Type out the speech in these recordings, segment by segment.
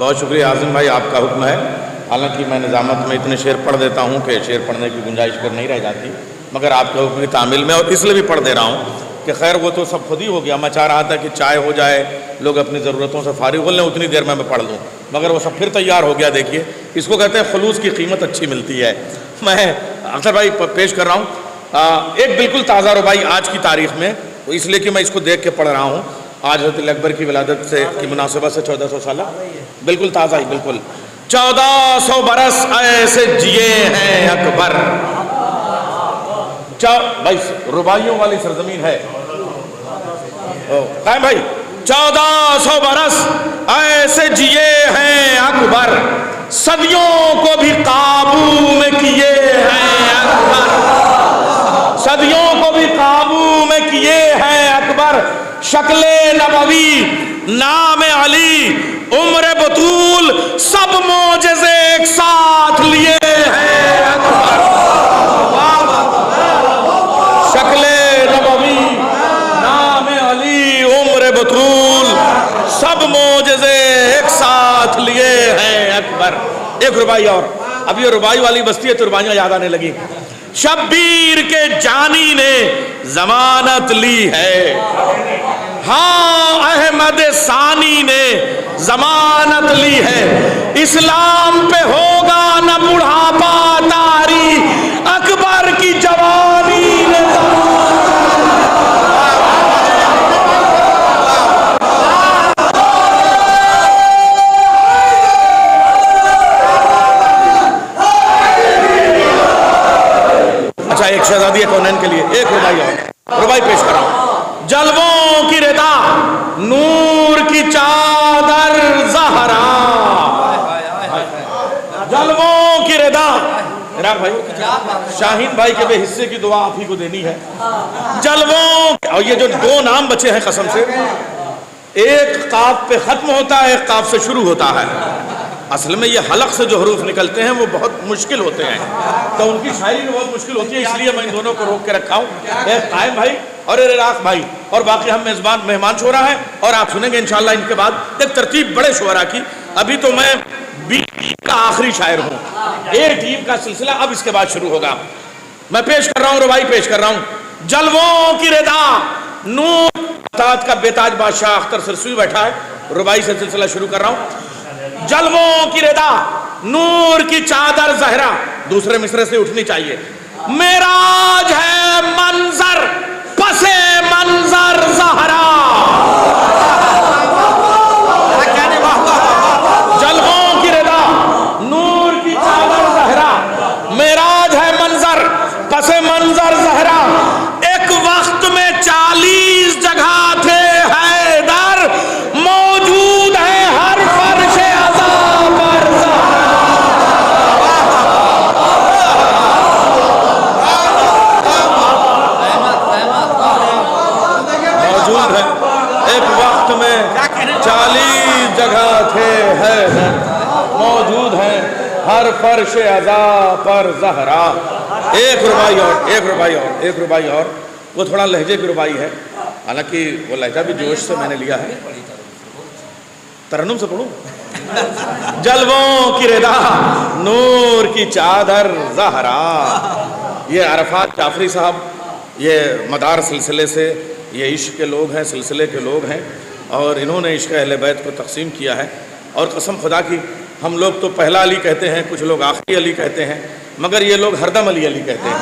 बहुत शुक्रिया आज़िम भाई, आपका हुक्म है। हालांकि मैं निज़ामत में इतने शेर पढ़ देता हूँ कि शेर पढ़ने की गुंजाइश कर नहीं रह जाती, मगर आपके हुक्म की तामील में और इसलिए भी पढ़ दे रहा हूँ कि खैर वो तो सब खुद ही हो गया। मैं चाह रहा था कि चाय हो जाए, लोग अपनी ज़रूरतों से फारिग हो लें, उतनी देर में मैं पढ़ लूँ, मगर वो सब फिर तैयार हो गया। देखिए, इसको कहते हैं खलूस की कीमत अच्छी मिलती है। मैं अख्तर भाई पेश कर रहा हूँ एक बिल्कुल ताज़ा रुबाई आज की तारीख़ में, तो इसलिए कि मैं इसको देख के पढ़ रहा हूँ। आज हज़रत अकबर की विलादत से की मुनासिबत से 1400 साल, बिल्कुल ताज़ा ही, बिल्कुल 1400 बरस ऐसे जिए हैं अकबर। भाई रुबाइयों वाली सरजमीन है भाई। 1400 बरस ऐसे जिए हैं अकबर, सदियों को भी काबू में किए हैं अकबर, सदियों को भी काबू में किए हैं अकबर। शक्ले नबवी, नाम अली, उम्र बतूल, सब मोजज़े एक साथ लिए हैं अकबर। शक्ले नबवी, नाम अली, उम्र बतूल, सब मोजज़े एक साथ लिए हैं अकबर। एक रुबाई और, अब ये रुबाई वाली बस्ती है तो रुबाइयां याद आने लगी। शब्बीर के जानी ने जमानत ली है, हाँ अहमद सानी ने जमानत ली है। इस्लाम पे होगा न बुढ़ापा तारी, अकबर की जवानी ने अच्छा, एक शहजादी कौनैन के लिए एक रुबाई पेश कर रहा हूं। जलवों की रिदा, नूर की चादर ज़हरा, जलवों की रिदा। भाई शाहीन भाई के बेहिस्से की दुआ आप ही को देनी है। जलवों, और ये जो दो नाम बचे हैं कसम से, एक काफ पे खत्म होता है, एक काफ से शुरू होता है। असल में ये हलक से जो हरूफ निकलते हैं वो बहुत मुश्किल होते हैं, तो उनकी शायरी में बहुत मुश्किल होती है, इसलिए मैं इन दोनों को रोक के रखा हूँ, एक कायम भाई और इराक भाई, और बाकी हम मेजबान मेहमान शोरा हैं और आप सुनेंगे इंशाल्लाह इनके बाद एक तरतीब बड़े शोरा की। अभी तो मैं बी का आखिरी शायर हूँ, ए टीम का सिलसिला अब इसके बाद शुरू होगा। मैं पेश कर रहा हूँ, रुबाई पेश कर रहा हूँ। जलवों की रिदा, नूर का बेताज बादशाह अख्तर सिरसवी बैठा है, रुबाई से सिलसिला शुरू कर रहा हूँ। जलवों की रिदा, नूर की चादर ज़हरा, दूसरे मिसरे से उठनी चाहिए। मेराज है मंजर, पसे मंजर ज़हरा, जलवों की रिदा, नूर की चादर ज़हरा, मेराज है मंजर, पसे मंजर ज़हरा। एक वक्त में 40 जगह थे हैदर, मौजूद है हर फर्शे अज़ा पर मौजूद है। एक वक्त में 40 जगह थे हैदर, मौजूद है हर फर्शे अज़ा पर ज़हरा। एक रुबाई और, एक रुबाई और, एक रुबाई और, वो थोड़ा लहजे की रुबाई है, हालांकि वो लहजा भी जोश से मैंने लिया है। तरन्नुम से पढ़ूं। जलवों की रिदा, नूर की चादर ज़हरा। ये अरफात जाफरी साहब, ये मदार सिलसिले से, ये इश्क के लोग हैं, सिलसिले के लोग हैं, और इन्होंने इश्क अहले बैत को तकसीम किया है। और कसम खुदा की, हम लोग तो पहला अली कहते हैं, कुछ लोग आखिरी अली कहते हैं, मगर ये लोग हरदम अली अली कहते हैं।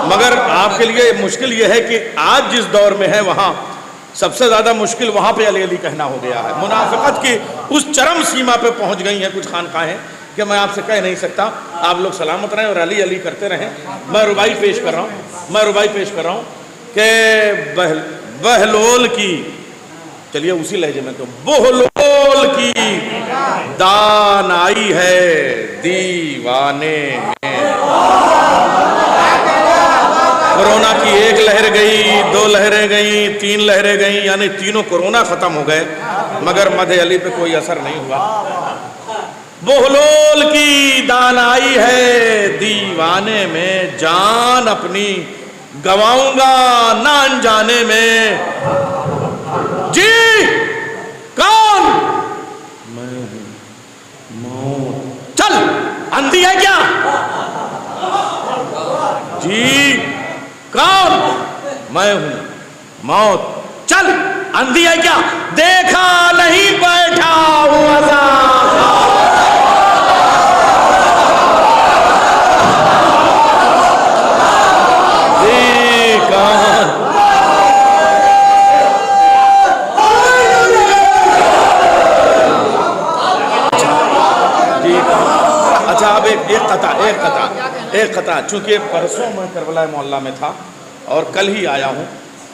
मगर आपके लिए मुश्किल ये है कि आज जिस दौर में है वहाँ सबसे ज़्यादा मुश्किल वहाँ पे अली अली कहना हो गया है। मुनाफिकत की उस चरम सीमा पे पहुँच गई हैं कुछ खानकाहें कि मैं आपसे कह नहीं सकता। आप लोग सलामत रहें और अली अली करते रहें। मैं रुबाई पेश कर रहा हूँ, मैं रुबाई पेश कर रहा हूँ कि बहलोल की, चलिए उसी लहजे में, तो बहलोल की दान आई है दीवाने में। कोरोना की एक लहर गई, 2 लहरें गई, 3 लहरें गई, यानी तीनों कोरोना खत्म हो गए, मगर मदे अली पे कोई असर नहीं हुआ। बहलोल की दान आई है दीवाने में, जान अपनी गवाऊंगा ना अनजाने में। जी कौन? मौत। चल, अंधी है क्या? जी, कौन? मैं हूं मौत। चल, अंधी है क्या? देखा नहीं बैठा हुआ था। जी, कौन? जी, अच्छा, अब एक कता चूंकि परसों मैं करबला मोहल्ला में था और कल ही आया हूँ,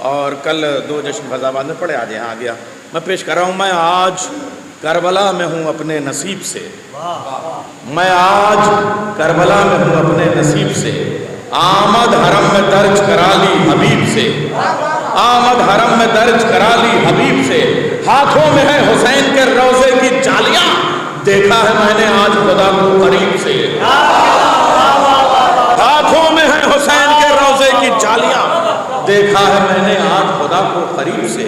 और कल 2 जश्न फैजाबाद में पड़े, आज यहाँ आ गया। मैं पेश कर रहा हूँ। मैं आज करबला में हूँ अपने नसीब से, मैं आज करबला में हूँ अपने नसीब से। आमद हरम में दर्ज करा ली हबीब से, आमद हरम में दर्ज करा ली हबीब से। हाथों में है हुसैन के रोजे की जालियां, देखा है मैंने आज खुदा को करीब से। हाथों में है हुसैन के रोजे की जालियां, देखा है मैंने आज खुदा को करीब से।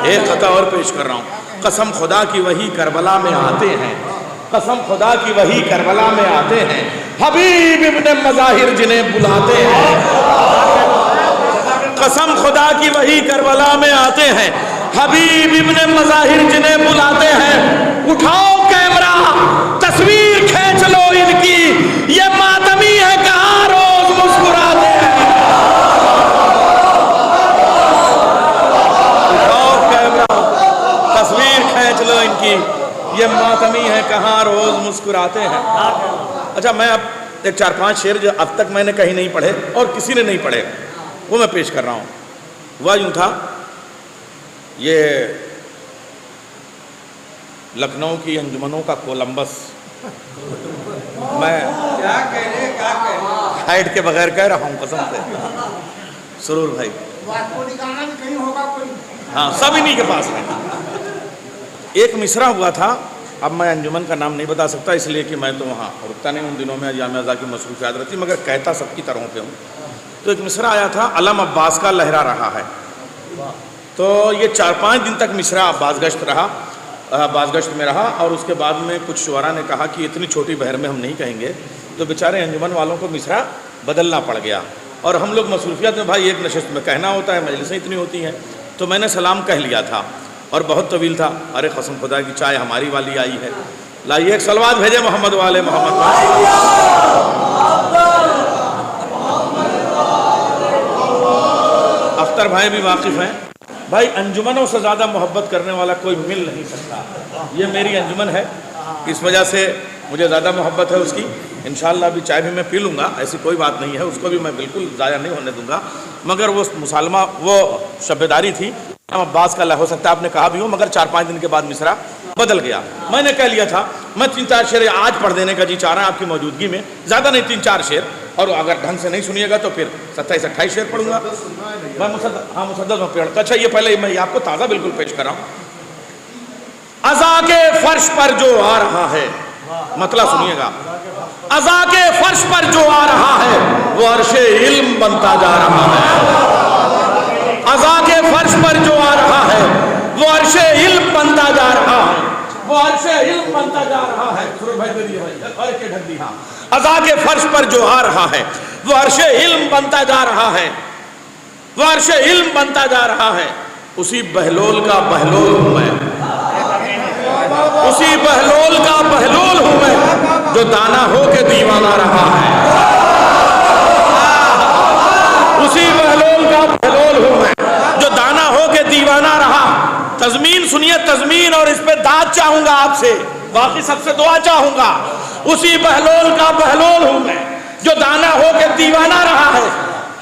एक खता और पेश कर रहा हूँ। कसम खुदा की वही करबला में आते हैं, कसम खुदा की वही करबला में आते हैं। हबीब इब्ने मज़ाहिर जिन्हें बुलाते हैं, कसम खुदा की वही करबला में आते हैं। हबीब इब्ने मज़ाहिर जिन्हें बुलाते हैं। उठाओ कैमरा, तस्वीर खींच लो इनकी, ये मातमी है कहाँ रोज मुस्कुराते हैं। उठाओ कैमरा, तस्वीर खींच लो इनकी, ये मातमी है कहाँ रोज मुस्कुराते हैं। अच्छा, मैं अब एक 4-5 शेर जो अब तक मैंने कहीं नहीं पढ़े और किसी ने नहीं पढ़े, वो मैं पेश कर रहा हूँ। वह यूं था, ये लखनऊ की अंजुमनों का कोलंबस, मैं क्या हाइट के बगैर कह रहा हूँ कसम से। सुरूर भाई, कहीं होगा कोई? हाँ, सब इन्हीं के पास है। एक मिसरा हुआ था, अब मैं अंजुमन का नाम नहीं बता सकता इसलिए कि मैं तो वहाँ रुकता नहीं, उन दिनों में जामिया आज़ा की मसरूफियात रहती, मगर कहता सबकी तरहों पे हूँ। तो एक मिसरा आया था, अलम अब्बास का लहरा रहा है। तो ये 4-5 दिन तक मिसरा अब्बास गश्त में रहा, और उसके बाद में कुछ शुअरा ने कहा कि इतनी छोटी बहर में हम नहीं कहेंगे, तो बेचारे अंजुमन वालों को मिसरा बदलना पड़ गया। और हम लोग मसरूफियात में भाई एक नशिस्त में कहना होता है, मजलिसें इतनी होती हैं, तो मैंने सलाम कह लिया था और बहुत तवील था। अरे कसम खुदा की चाय हमारी वाली आई है, लाइए एक सलवात भेजे मोहम्मद वाले मोहम्मद। अख्तर भाई भी वाकिफ़ हैं भाई, अंजुमनों से ज़्यादा मोहब्बत करने वाला कोई मिल नहीं सकता। ये मेरी अंजुमन है, इस वजह से मुझे ज़्यादा मोहब्बत है उसकी। इंशाअल्लाह अभी चाय भी मैं पी लूँगा, ऐसी कोई बात नहीं है, उसको भी मैं बिल्कुल ज़ाया नहीं होने दूँगा। मगर वो मुसालमा, वो शब्बेदारी थी। अब्बास का हो सकता है आपने कहा भी हो, मगर 4-5 दिन के बाद मिसरा बदल गया। मैंने कह लिया था मैं 3-4 शेर आज पढ़ देने का जी चाह रहा है आपकी मौजूदगी में, ज़्यादा नहीं 3-4 शेर, और अगर ढंग से नहीं सुनिएगा तो फिर 27-28 शेर पढ़ूंगा मैं। मुसद्दस में पेड़। अच्छा, ये पहले मैं आपको ताज़ा बिल्कुल पेश कर रहा हूँ। अज़ा के फर्श पर जो आ रहा है, मतलब सुनिएगा, अज़ा के फर्श पर जो आ रहा है वो अर्शे इल्म बनता जा रहा है। अज़ा के फर्श पर जो आ रहा है वो अर्शे इल्म बनता जा रहा है, वो अर्शे इल्म बनता जा रहा है। अज़ा के फर्श पर जो आ रहा है वो अर्शे इल्म बनता जा रहा है, वो अर्शे इल्म बनता जा रहा है। उसी बहलोल का बहलोल हूँ मैं, उसी बहलोल का बहलोल हूँ मैं, जो दाना हो के दीवाना रहा है। उसी बहलोल का बहलोल हूँ मैं, जो दाना हो के दीवाना रहा। तज़मीन सुनिए, तज़मीन, और इस पे दाद चाहूंगा आपसे, बाकी सबसे दुआ चाहूंगा। उसी बहलोल का बहलोल हूं मैं, जो दाना हो के दीवाना रहा है।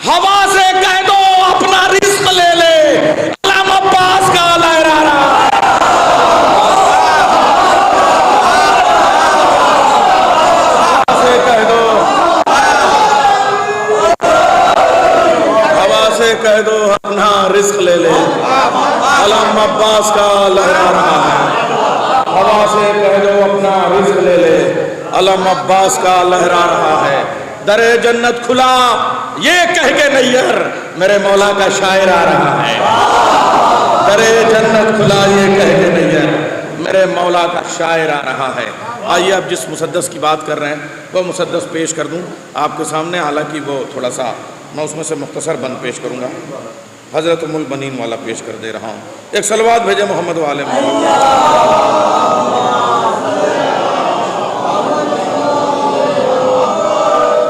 हवा से कह दो अपना रिस्क ले ले, अलम अब्बास का लहरा रहा है। से कह दो, हवा से कह दो अपना रिस्क ले ले, अलम अब्बास का लहरा रहा है। हवा से कह दो अपना रिज़्क़ ले ले, अलम अब्बास का लहरा रहा है। दरे जन्नत खुला ये कह के नैयर, मेरे मौला का शायर आ रहा है। दरे जन्नत खुला ये कह के नैयर, मेरे मौला का शायर आ रहा है। आइए अब जिस मुसद्दस की बात कर रहे हैं वो मुसद्दस पेश कर दूं आपके सामने, हालांकि वो थोड़ा सा मैं उसमें से मुख्तसर बंद पेश करूंगा। हज़रत उम्मुल बनीन वाला पेश कर दे रहा हूँ। एक सलवात भेजे मोहम्मद वाले मोहम्मद।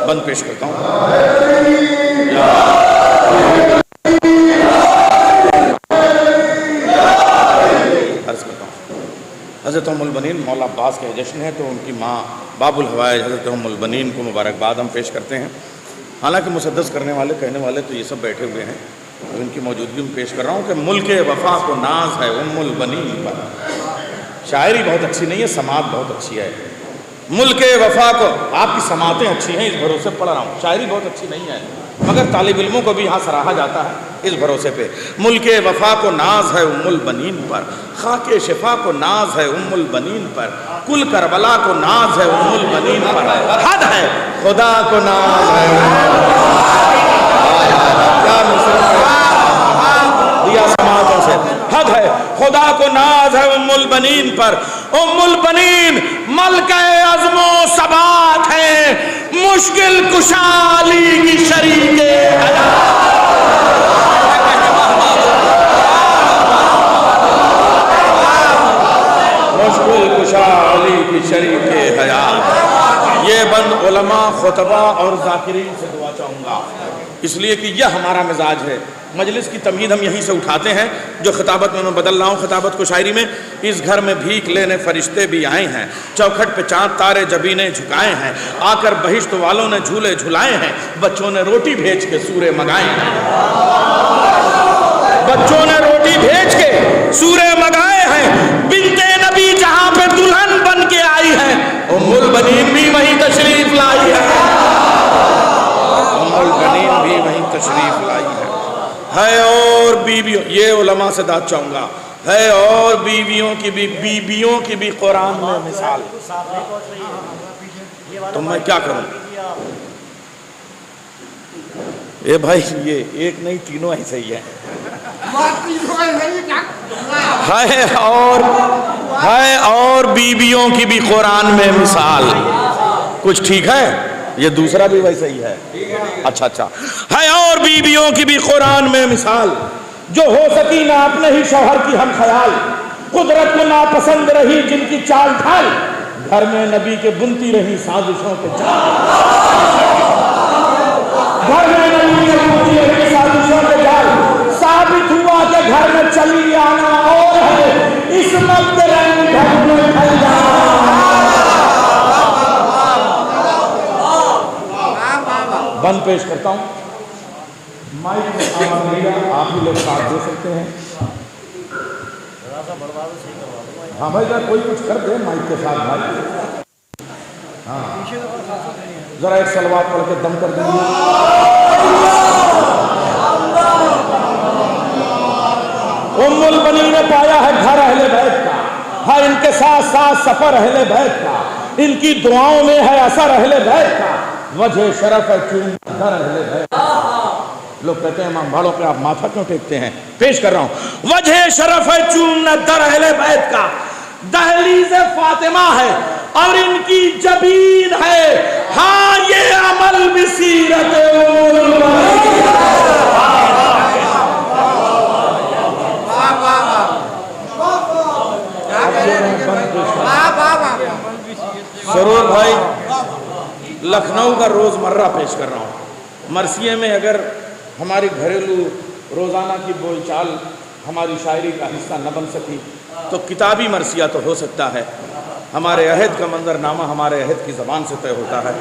बंद पेश करता हूँ। अर्ज़ करता हूँ, हज़रत उम्मुल बनीन मौला अब्बास के जश्न है तो उनकी माँ बाबुल हवाइज हज़रत उम्मुल बनीन को मुबारकबाद हम पेश करते हैं। हालांकि मुसद्दस करने वाले कहने वाले तो ये सब बैठे हुए हैं, तो इनकी मौजूदगी में पेश कर रहा हूँ कि मुल्क वफ़ा को नाज है उम्मुल बनीन पर। शायरी बहुत अच्छी नहीं है, समात बहुत अच्छी है। मुल्क वफ़ा को, आपकी समातें अच्छी हैं इस भरोसे पढ़ रहा हूँ, शायरी बहुत अच्छी नहीं है, मगर तालिब इल्मों को भी यहाँ सराहा जाता है इस भरोसे पे। मुल्क वफ़ा को नाज है उम्मुल बनीन पर, खाके शिफा को नाज है उम्मुल बनीन पर, कुल करबला को नाज है उम्मुल बनीन पर, हद है खुदा को नाज है। दिया समातों से, हद है खुदा को नाज है उम्मुल बनीन पर। उम्मुल बनीन मलके अज़्मो सबात है, मुश्किल कुशाली की शरीके मुश्किल कुशाली की शरीके हयात। ये बंद उलमा, खुतबा और ज़ाकिरीन से दुआ चाहूँगा, इसलिए कि यह हमारा मिजाज है। मजलिस की तमीद हम यहीं से उठाते हैं, जो खिताबत में मैं बदल रहा हूँ खिताबत को शायरी में। इस घर में भीख लेने फरिश्ते भी आए हैं, चौखट पे चांद तारे जबीने झुकाए हैं, आकर बहिश्त वालों ने झूले झुलाए हैं, बच्चों ने रोटी भेज के सूरे मंगाए हैं, बच्चों ने रोटी भेज के सूरे मंगाए हैं। बिन्ते नबी जहाँ पे दुल्हन बन के आई है, उम्मुल बनीन भी वहीं तशरीफ लाई है, उम्मुल बनीन भी वहीं तशरीफ लाई है। और बीवियों, ये उलमा से दाद चाहूँगा, है और बीवियों की भी कुरान में मिसाल। तो मैं क्या करूँ? ए भाई, ये एक नहीं तीनों ऐसे ही है। है और बीवियों की भी कुरान में मिसाल। कुछ ठीक है? ये दूसरा भी वैसे ही है। अच्छा है और बीवियों की भी कुरान में मिसाल, जो हो सकी ना अपने ही शौहर की हम ख्याल, कुदरत को नापसंद रही जिनकी चाल ढाल, घर में नबी के बुनती रही साजिशों के जाल, घर में नबी के बुनती रही साजिशों के जाल। साबित हुआ कि घर में चली आना और है, इस मत रंग घर में ढल जाना। बंद पेश करता हूँ। माइक में आवाज मिलेगा, आप ही लोग साथ दे सकते हैं। हाँ भाई, जरा कोई कुछ कर दे माइक के साथ भाई। हाँ, जरा एक सलवात पढ़ के दम कर देंगे। उम्मुल बनीन ने पाया है घर अहले बैत का, है इनके साथ साथ सफर अहले बैत का, इनकी दुआओं में है असर अहले बैत का, वजह शरफ है चूम दर अहले बैत। लोग कहते हैं इमाम भाड़ों पे आप माथा क्यों टेकते हैं? पेश कर रहा हूं, वजह शरफ है चूम दर अहले बैत का, दहलीज फातिमा है और इनकी जबीन है, हाँ ये अमल बिसीरत सरूर भाई। लखनऊ का रोज़मर्रा पेश कर रहा हूँ। मरसिए में अगर हमारी घरेलू रोज़ाना की बोलचाल हमारी शायरी का हिस्सा न बन सकी तो किताबी मरसिया तो हो सकता है। हमारे अहद का मंजरनामा हमारे अहद की ज़बान से तय होता है।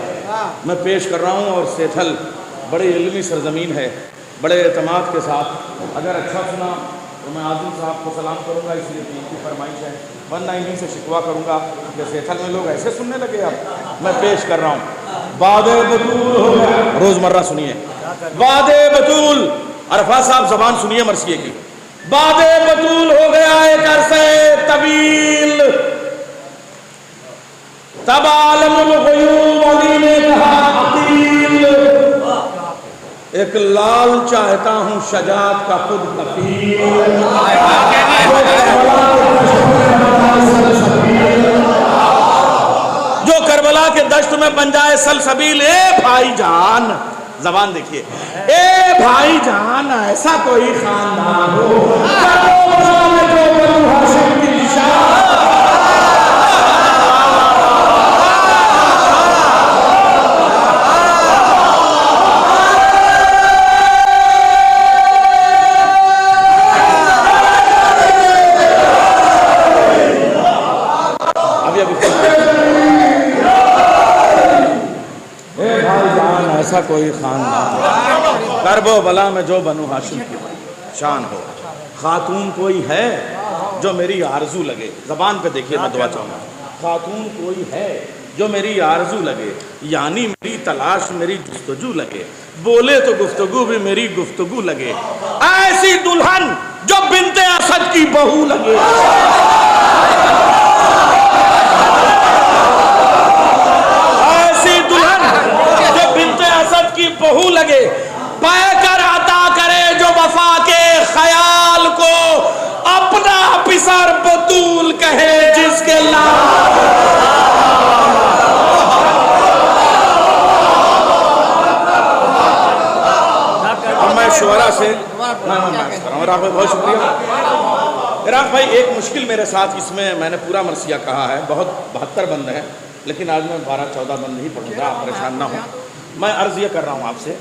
मैं पेश कर रहा हूँ और सेथल बड़ी इल्मी सरजमीन है, बड़े एतमाद के साथ। अगर अच्छा सुना तो मैं आज़म साहब को सलाम करूँगा, इसलिए कि इनकी फरमाइश है, वरना इन्हीं से शिकवा करूँगा कि सेथल में लोग ऐसे सुनने लगे। अब मैं पेश कर रहा हूँ, वादे बतूल हो गया। रोज़मर्रा सुनिए, वादे बतूल। अरफा साहब ज़बान सुनिए मरसिए की। वादे बतूल हो गया एक अरसे तवील, तब आलमुल ग़ुयूब अली ने कहा अकील, एक लाल चाहता हूँ शजात का खुद कफील। जो करबला के दश्त में बन जाए सलसबील। ए भाईजान, जबान देखिए, ए भाईजान ऐसा कोई खानदान हो जो बनु हाशिम की शान। ऐसा कोई खानदान करबो बला में जो बनु हाशिम की शान हो। खातून कोई है जो मेरी आरजू लगे। जबान पे देखिए, मैं दुआ चाहूँगा। खातून कोई है जो मेरी आरजू लगे, यानी मेरी तलाश मेरी जुस्तजू लगे। बोले तो गुफ्तगू भी मेरी गुफ्तगू लगे। ऐसी दुल्हन जो बिन्ते असद की बहू लगे। ऐसी दुल्हन जो बिन्ते असद की बहू लगे। पैकर अता करे जो वफा के ख्याल को, अपना पिसर बतूल कहे जिसके लाल। मैं शुरा से बहुत शुक्रिया इराक भाई। एक मुश्किल मेरे साथ, इसमें मैंने पूरा मरसिया कहा है, बहुत 72 बंद हैं, लेकिन आज मैं 12-14 बंद ही पढ़ूंगा, आप परेशान ना हो। मैं अर्ज़ ये कर रहा हूँ आपसे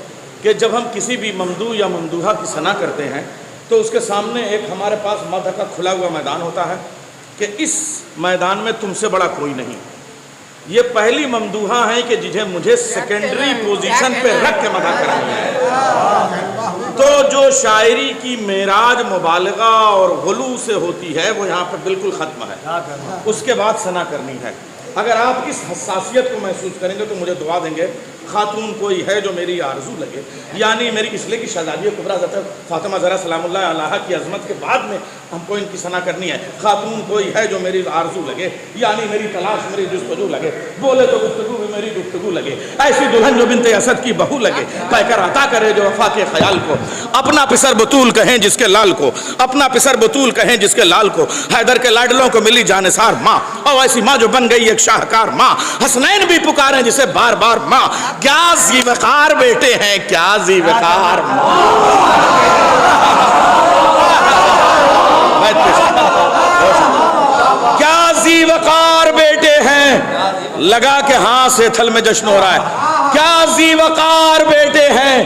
कि जब हम किसी भी ममदू या ममदूहा की सना करते हैं तो उसके सामने एक हमारे पास मदह का खुला हुआ मैदान होता है कि इस मैदान में तुमसे बड़ा कोई नहीं। ये पहली ममदूहा है कि जिन्हें मुझे सेकेंडरी पोजीशन पे रख के मदह करनी है। तो जो शायरी की मेराज मुबालगा और गुलू से होती है वो यहाँ पर बिल्कुल ख़त्म है। उसके बाद सना करनी है। अगर आप इस हसासियत को महसूस करेंगे तो मुझे दुआ देंगे। खातून कोई है जो मेरी आरजू लगे, यानी मेरी इसलिए की शहजादी कुबरा ज़फ़र फातिमा ज़हरा सलामुल्लाह अलैहा की अज़मत के बाद में हमको इनकी सना करनी है। खातून कोई है जो मेरी आरजू लगे, यानी मेरी तलाश मेरी जुस्तजू लगे। बोले तो गुफ्तगू भी मेरी गुफ्तगू लगे। ऐसी दुल्हन जो बिन्ते असद की बहू लगे। पैकर अता करे जो वफा के ख्याल को, अपना पिसर बतूल कहें जिसके लाल को, अपना पिसर बतूल कहें जिसके लाल को। हैदर के लाडलों को मिली जानिसार माँ, और ऐसी माँ जो बन गई एक शाहकार माँ। हसनैन भी पुकारें जिसे बार बार माँ। क्या ज़ीवकार बेटे हैं, क्या ज़ीवकार माँ। क्या ज़ीवकार बेटे हैं, लगा के हाथ से थल में जश्न हो रहा है। क्या ज़ीवकार बेटे हैं,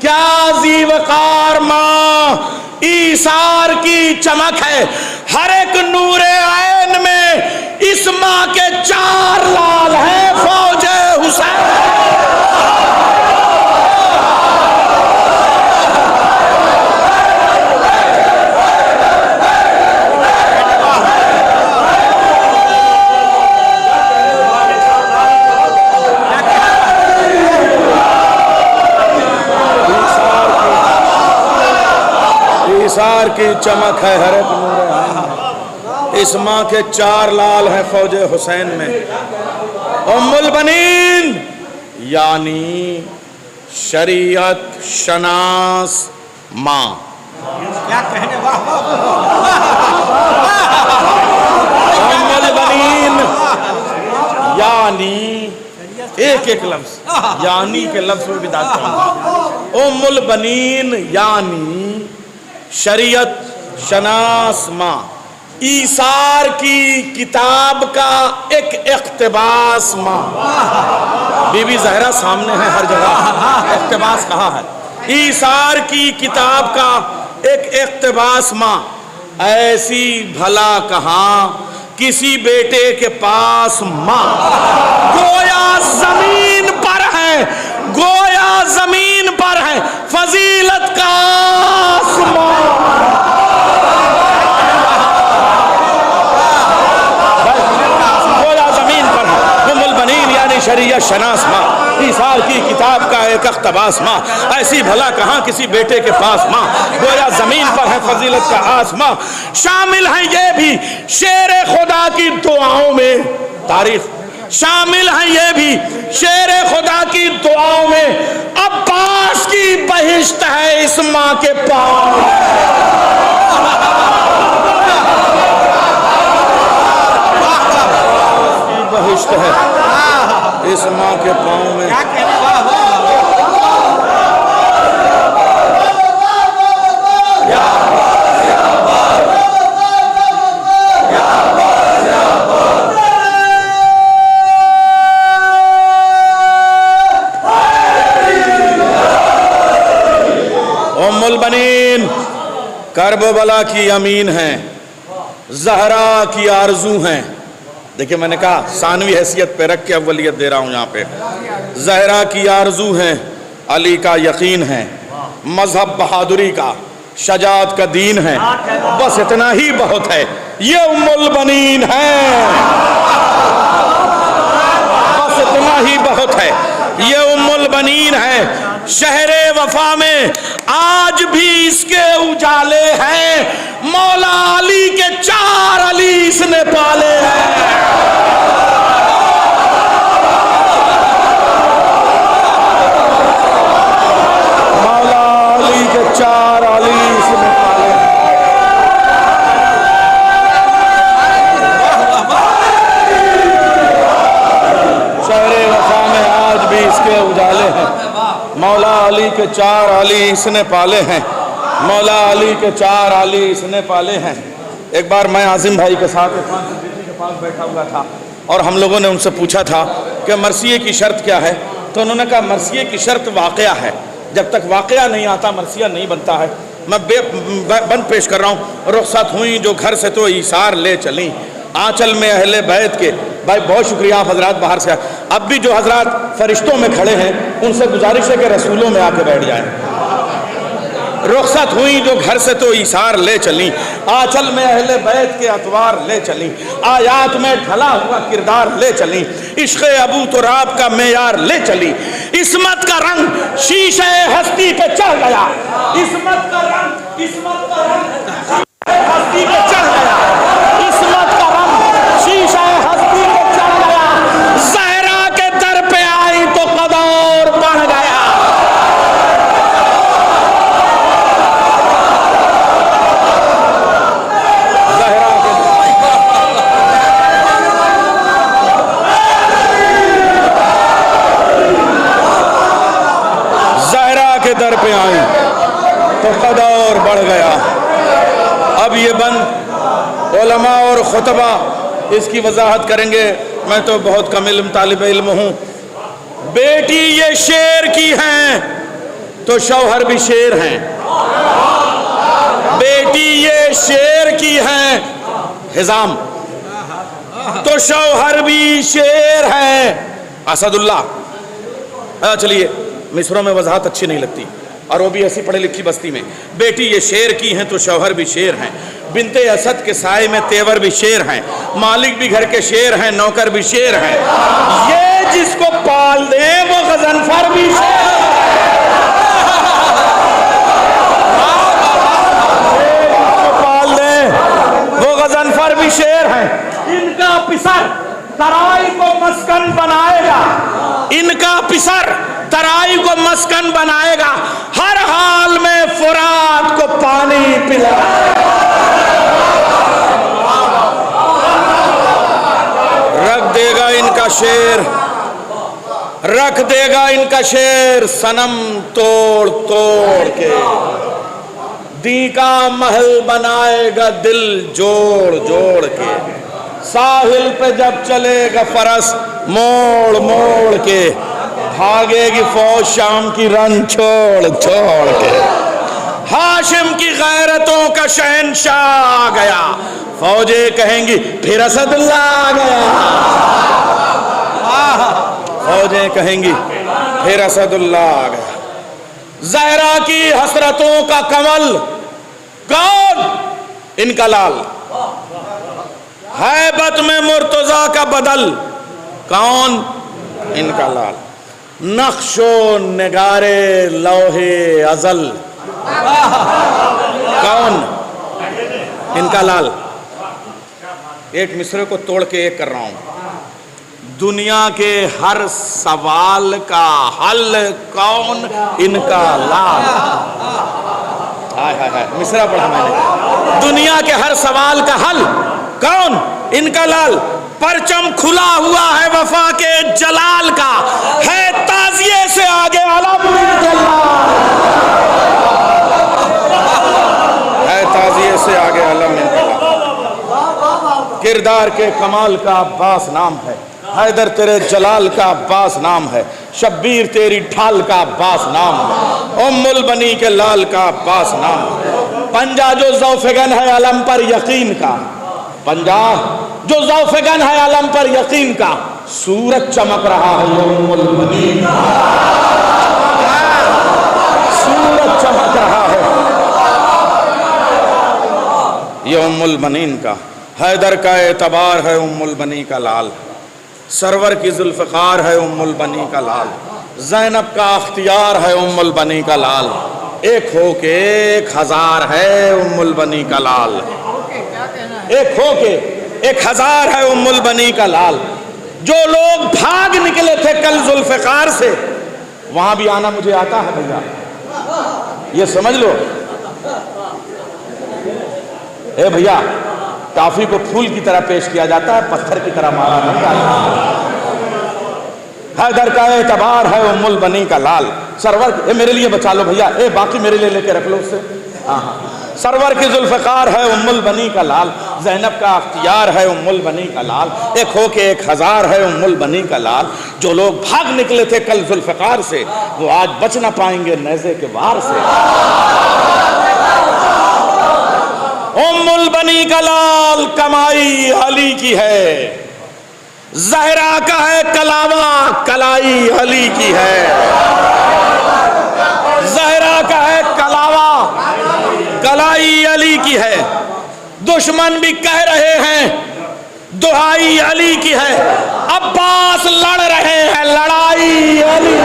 क्या ज़ीवकार माँ। ईसार की चमक है हर एक नूरे ऐन में, इस माँ के 4 लाल हैं फौजे हुसैन। ईसार की चमक है हर एक नूरे ऐन में, इस माँ के 4 लाल हैं फौजे हुसैन में। उम्मुल बनीन यानी शरीयत शनास माँ। क्या कहने उम्मुल बनीन यानी एक लफ्ज यानी के लफ्ज में बिदात करूंगा। उम्मुल बनीन यानी शरीयत शनास माँ। ईसार की किताब का एक इख्तिबास माँ। बीबी ज़हरा सामने है हर जगह, इख्तिबास कहाँ है। ईसार की किताब का एक इख्तिबास माँ। ऐसी भला कहाँ किसी बेटे के पास माँ। गोया जमीन पर है, गोया जमीन पर है फजीलत का आसमां। गोया जमीन पर है उम्मुल बनीन यानी शरीयत शनास माँ। ईसार की किताब का एक इख्तिबास माँ। ऐसी भला कहाँ किसी बेटे के पास माँ। गोया जमीन पर है फजीलत का आसमां। शामिल है ये भी शेर खुदा की दुआओं में, तारीफ शामिल है ये भी शेर खुदा की दुआओं में। अब्बास की बहिश्त है इस माँ के पाँव। इश्क है इस माँ के पाँव में। उम्मुल बनीन करबला की अमीन हैं, ज़हरा की आरजू हैं। देखिए मैंने कहा सानवी हैसियत पे रख के अव्वलियत दे रहा हूँ यहाँ पे। ज़हरा की आरजू हैं, अली का यकीन है, मजहब बहादुरी का, शजात का दीन है, बस इतना ही बहुत है, ये उम्मुल बनीन है। बस इतना ही बहुत है, ये उम्मुल बनीन है। शहरे वफा में आज भी इसके उजाले हैं, मौला अली के 4 अली इसने पाले हैं। मौला अली के 4 अली इसने पाले हैं। शहरे वफा में आज भी इसके उजाले हैं, मौला अली के 4 अली इसने पाले हैं। मौला अली के 4 अली इसने पाले हैं। एक बार मैं आजिम भाई के साथ के पास बैठा हुआ था और हम लोगों ने उनसे पूछा था कि मरसिये की शर्त क्या है, तो उन्होंने कहा मरसिये की शर्त वाक़या है, जब तक वाक़या नहीं आता मरसिया नहीं बनता है। मैं बंद पेश कर रहा हूँ। रुखसत हुई जो घर से तो ईसार ले चली, आंचल में अहले बैत के। भाई बहुत शुक्रिया, आप हजरात बाहर से अब भी जो हजरात फरिश्तों में खड़े हैं उनसे गुजारिश है कि रसूलों में आके बैठ जाएं। रुखसत हुई जो घर से तो ईसार ले चली, आंचल में अहले बैत के अतवार ले चली, आयात में ढला हुआ किरदार ले चली, इश्क़ अबू तुराब का मेयार ले चली। इस्मत का रंग शीशे हस्ती पे चढ़ गया, इस्मत का रंग हस्ती पे चढ़ गया, इस्मत का रंग शीशे हस्ती पे चढ़ गया। ज़हरा के दर पे आई तो कदर बढ़ गया। ज़हरा के दर पे आई तो कदर बढ़ गया। अब ये बंद उलमा और खुतबा इसकी वजाहत करेंगे, मैं तो बहुत कम इल्म तालिब इल्म हूँ। बेटी ये शेर की हैं तो शौहर भी शेर हैं, बेटी ये शेर की हैं हिजाम तो शौहर भी शेर हैं। असदुल्लाह। चलिए मिस्रों में वजाहत अच्छी नहीं लगती और वो भी ऐसी पढ़ी लिखी बस्ती में। बेटी ये शेर की हैं तो शौहर भी शेर हैं, बिनते असद के साए में तेवर भी शेर हैं, मालिक भी घर के शेर हैं, नौकर भी शेर हैं। ये जिसको पाल दे वो गजनफर भी शेर पाल दे वो गजनफर भी शेर हैं। इनका पिसर तराई को मस्कन बनाएगा, इनका पिसर तराई को मस्कन बनाएगा, हर हाल में फुरात को पानी पिलाएगा। रख देगा इनका शेर, रख देगा इनका शेर सनम तोड़ तोड़ के, दी का महल बनाएगा दिल जोड़ जोड़ के, साहिल पे जब चलेगा फरस मोड़ मोड़ के, भागेगी फौज शाम की रन छोड़ छोड़ के। हाशिम की गैरतों का शहंशाह आ गया, फौजें कहेंगी फिर असदुल्लाह आ गया, फौजें कहेंगी फिर असदुल्लाह आ गया। ज़हरा की हसरतों का कमल कौन? इनका लाल। हैबत में मुर्तजा का बदल कौन? इनका लाल। नक्शो निगारे लौहे अजल कौन? इनका लाल। एक मिसरे को तोड़ के एक कर रहा हूं। दुनिया के हर सवाल का हल कौन? इनका लाल। हाय हाय हाय, मिसरा पढ़ा मैंने। दुनिया के हर सवाल का हल कौन? इनका लाल। परचम खुला हुआ है वफा के जलाल का, है ताजिए से आगे अलम इनकलाब, है ताजिए से आगे अलम इनकलाब। किरदार के कमाल का अब्बास नाम है, हैदर तेरे जलाल का अब्बास नाम है, शब्बीर तेरी ढाल का अब्बास नाम है, उम्मुल बनी के लाल का अब्बास नाम है। पंजा जो ज़ौफ़गन है अलम पर यकीन का, पंजा जो ज़ौफ़गन है अलम पर यकीन का, सूरज चमक रहा है उम्मुल बनी का, सूरज चमक रहा है ये उम्मुल बनीन का। हैदर का एतबार है उम्मुल बनी का लाल, सरवर की जुल्फ़कार है उम्मुल बनी का लाल, ज़ैनब का अख्तियार है उम्मुल बनी का लाल, एक हो के 1000 है उम्मुल बनी का लाल, एक हो के 1000 है उम्मुल बनी का लाल। जो लोग भाग निकले थे कल जुल्फ़कार से, वहां भी आना मुझे आता है भैया, ये समझ लो। ए भैया, टॉफी को फूल की तरह पेश किया जाता है, पत्थर की तरह मारा नहीं जाता। हैदर का एतबार है उम्मुल बनी का लाल, सरवर ए मेरे लिए बचा लो भैया, ए बाकी मेरे लिए लेके रख लो उससे। हाँ, सरवर की जुल्फ़कार है उम्मुल बनी का लाल, ज़ैनब का अख्तियार है उम्मुल बनी का लाल, एक हो के 1000 है उम्मुल बनी का लाल। जो लोग भाग निकले थे कल जुल्फ़कार से, वो आज बच ना पाएंगे नेज़े के वार से। उम्मुल बनी का लाल कमाई अली की है, ज़हरा का है कलावा कलाई अली की है, ज़हरा का है कलावा कलाई अली की है। दुश्मन भी कह रहे हैं दुहाई अली की है, अब्बास लड़ रहे हैं लड़ाई अली।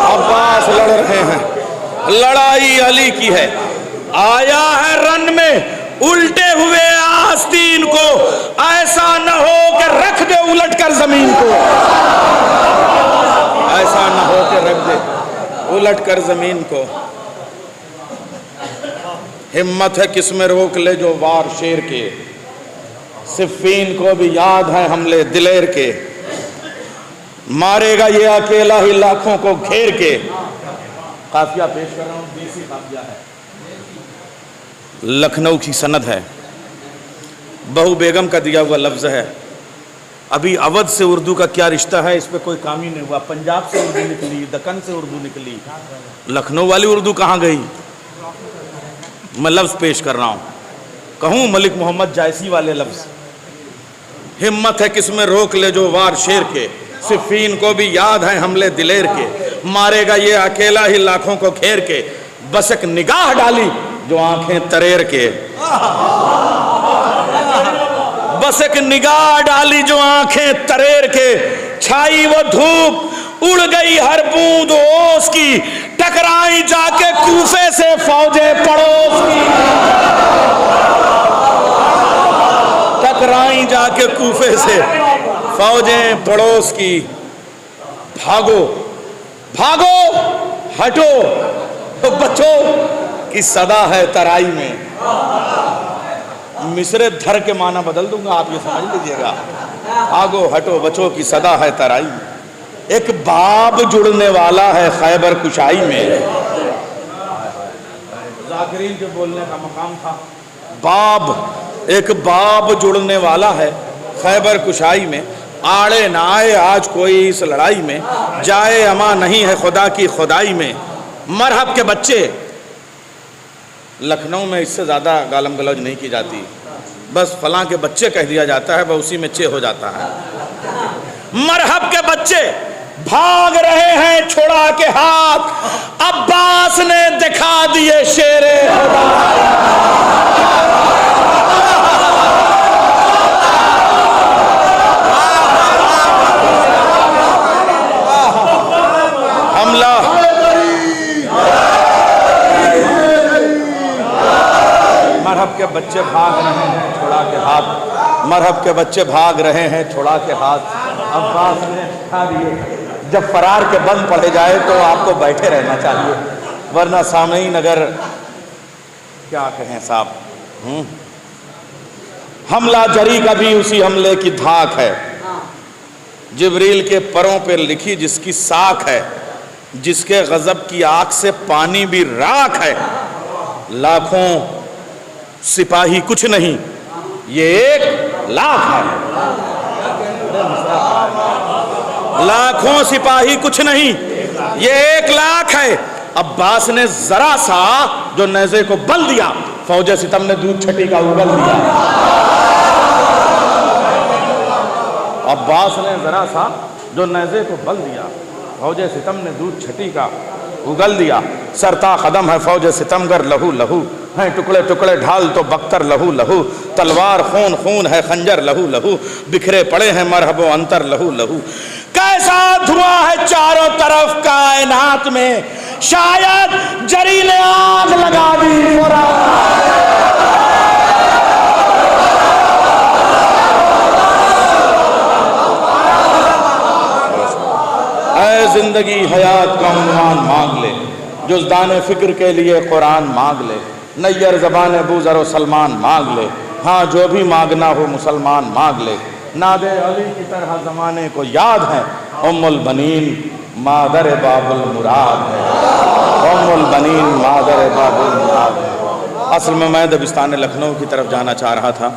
अब्बास लड़ रहे हैं लड़ाई अली की है। आया है रन में उल्टे हुए आस्तीन को, ऐसा न हो कि रख दे उलट कर जमीन को, ऐसा न हो कि रख दे उलट कर जमीन को। हिम्मत है किसमें रोक ले जो वार शेर के, सिफ़ीन को भी याद है हमले दिलेर के, मारेगा ये अकेला ही लाखों को घेर के। काफिया पेश कर रहा हूं, देसी काफिया है, लखनऊ की सनद है, बहू बेगम का दिया हुआ लफ्ज़ है। अभी अवध से उर्दू का क्या रिश्ता है, इस पर कोई काम ही नहीं हुआ। पंजाब से उर्दू निकली, दक्कन से उर्दू निकली, लखनऊ वाली उर्दू कहाँ गई? मैं लफ्ज़ पेश कर रहा हूँ, कहूँ मलिक मोहम्मद जायसी वाले लफ्ज़। हिम्मत है किसमें रोक ले जो वार शेर के, सिफ़ीन को भी याद है हमले दिलेर के, मारेगा ये अकेला ही लाखों को घेर के, बस एक निगाह डाली जो आंखें तरेर के, बस एक निगाह डाली जो आंखें तरेर के, छाई वो धूप उड़ गई हर बूंद ओस की, टकराई जाके कूफे से फौजे पड़ोस की, टकराई जाके कूफे से फौजे पड़ोस की। भागो भागो हटो बचो की सदा है तराई में। मिसरे धर के माना बदल दूंगा, आप ये समझ लीजिएगा। भागो हटो बचो की सदा है तराई में। एक बाब जुड़ने वाला है खैबर कुशाई में, जाकिरीन के बोलने का मकाम था। बाब, एक बाब जुड़ने वाला है खैबर कुशाई में, आड़े ना आए आज कोई इस लड़ाई में, जाए अमा नहीं है खुदा की खुदाई में। मरहब के बच्चे, लखनऊ में इससे ज़्यादा गालम गलौज नहीं की जाती, बस फलां के बच्चे कह दिया जाता है, वह उसी में चे हो जाता है। मरहब के बच्चे भाग रहे हैं छोड़ा के हाथ, अब्बास ने दिखा दिए शेरे खुदा। हमला मरहब के बच्चे भाग रहे हैं छोड़ा के हाथ, मरहब के बच्चे भाग रहे हैं छोड़ा के हाथ, अब्बास ने दिखा दिए। जब फरार के बंद पड़े जाए तो आपको बैठे रहना चाहिए, वरना सामईन अगर क्या कहें साहब। हमला जरी का भी उसी हमले की धाक है, जिब्रील के परों पे लिखी जिसकी साख है, जिसके गजब की आंख से पानी भी राख है। लाखों सिपाही कुछ नहीं, ये 1 लाख है। लाखों सिपाही कुछ नहीं, ये 1 लाख है। अब्बास ने जरा सा जो नेज़े को बल दिया, फौजे सितम ने दूध छठी का उगल दिया। अब्बास ने जरा सा जो नेज़े को बल दिया, फौजे सितम ने दूध छठी का उगल दिया। सरता कदम है फौज सितमगर लहू लहू, हैं टुकड़े टुकड़े ढाल तो बख्तर लहू लहू। तलवार खून खून है खंजर लहू लहू, बिखरे पड़े हैं मरहबो अंतर लहू लहू। कैसा धुआं है चारों तरफ कायनात में, शायद जरी ने आग लगा दी। ऐ जिंदगी हयात का उन्वान मांग ले, जुज़दान फिक्र के लिए कुरान मांग ले। नैयर ज़बान बूज़र व सलमान मांग ले, हाँ जो भी मांगना हो मुसलमान मांग ले। नादे अली की तरह ज़माने को याद है, उम्मुल बनीन मादर बाबुल मुराद है। उम्मुल बनीन मादर बाबुल मुराद है। असल में मैं दबिस्तान लखनऊ की तरफ जाना चाह रहा था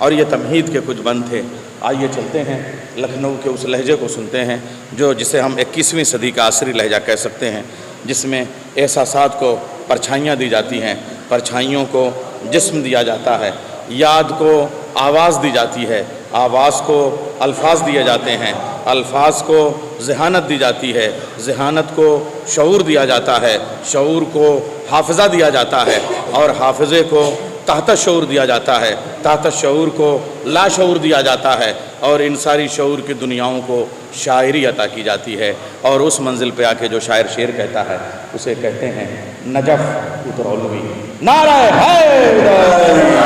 और ये तमहीद के कुछ बंद थे। आइए चलते हैं, लखनऊ के उस लहजे को सुनते हैं जो जिसे हम 21वीं सदी का असरी लहजा कह सकते हैं, जिसमें एहसासात को परछाइयाँ दी जाती हैं, परछाइयों को जिस्म दिया जाता है, याद को आवाज़ दी जाती है, आवाज़ को अल्फाज दिए जाते हैं, अल्फाज को ज़हानत दी जाती है, ज़हानत को शऊर दिया जाता है, शऊर को हाफ़िज़ा दिया जाता है और हाफ़िज़े को तहत शऊर दिया जाता है, तहत शऊर को लाशऊर दिया जाता है और इन सारी शऊर की दुनियाओं को शायरी अता की जाती है। और उस मंजिल पे आके जो शायर शेर कहता है उसे कहते हैं नजफ़ उतरौलवी। नारा हैदर।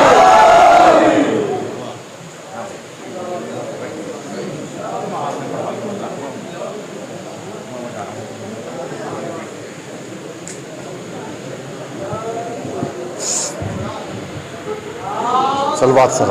सलवात सर